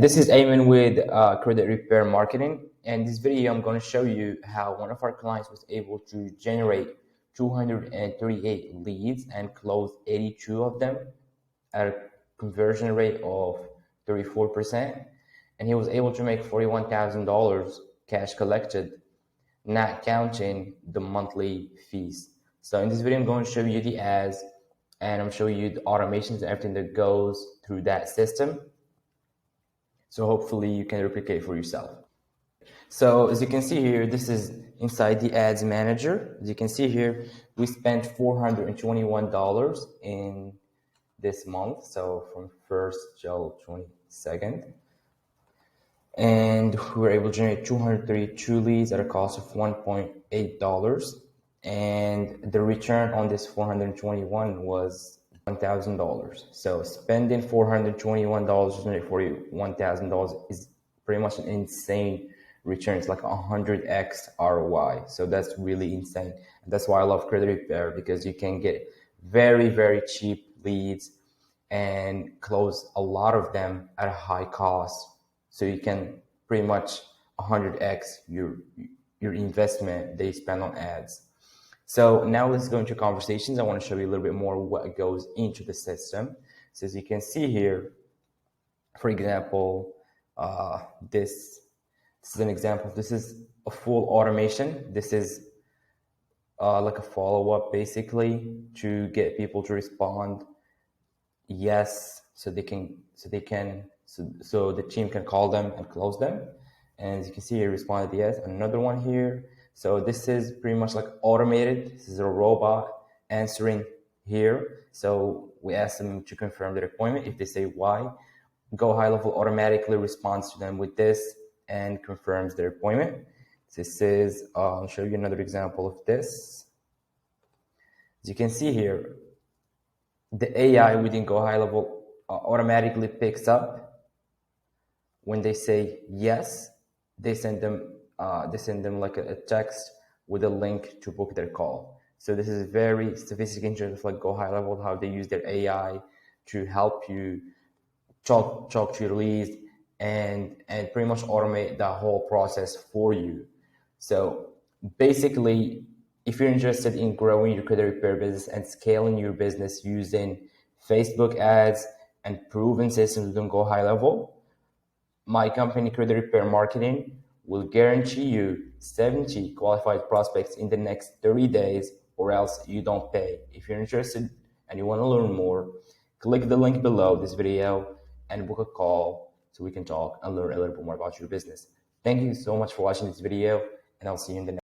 This is Ayman with Credit Repair Marketing. And this video, I'm going to show you how one of our clients was able to generate 238 leads and close 82 of them at a conversion rate of 34%. And he was able to make $41,000 cash collected, not counting the monthly fees. So in this video, I'm going to show you the ads and I'm showing you the automations and everything that goes through that system. So hopefully you can replicate for yourself. So as you can see here, this is inside the ads manager. As you can see here, we spent $421 in this month. So from 1st till 22nd. And we were able to generate 232 leads at a cost of $1.8. And the return on this 421 was $1,000. So spending $421 to generate $41,000 is pretty much an insane return. It's like 100x ROI. So that's really insane. And that's why I love Credit Repair, because you can get very, very cheap leads and close a lot of them at a high cost. So you can pretty much 100x your investment they spend on ads. So now let's go into conversations. I want to show you a little bit more what goes into the system. So as you can see here, for example, this is an example. This is a full automation. This is like a follow-up basically to get people to respond yes, so the team can call them and close them. And as you can see here, responded yes. Another one here. So this is pretty much like automated. This is a robot answering here. So we ask them to confirm their appointment. If they say why, Go High Level automatically responds to them with this and confirms their appointment. This is, I'll show you another example of this. As you can see here, the AI within Go High Level automatically picks up when they say yes. They send them like a text with a link to book their call. So this is very sophisticated in terms of like Go High Level, how they use their AI to help you talk to your leads and pretty much automate the whole process for you. So basically, if you're interested in growing your credit repair business and scaling your business using Facebook ads and proven systems within Go High Level, my company, Credit Repair Marketing, will guarantee you 70 qualified prospects in the next 30 days, or else you don't pay. If you're interested and you want to learn more, click the link below this video and book a call so we can talk and learn a little bit more about your business. Thank you so much for watching this video, and I'll see you in the next.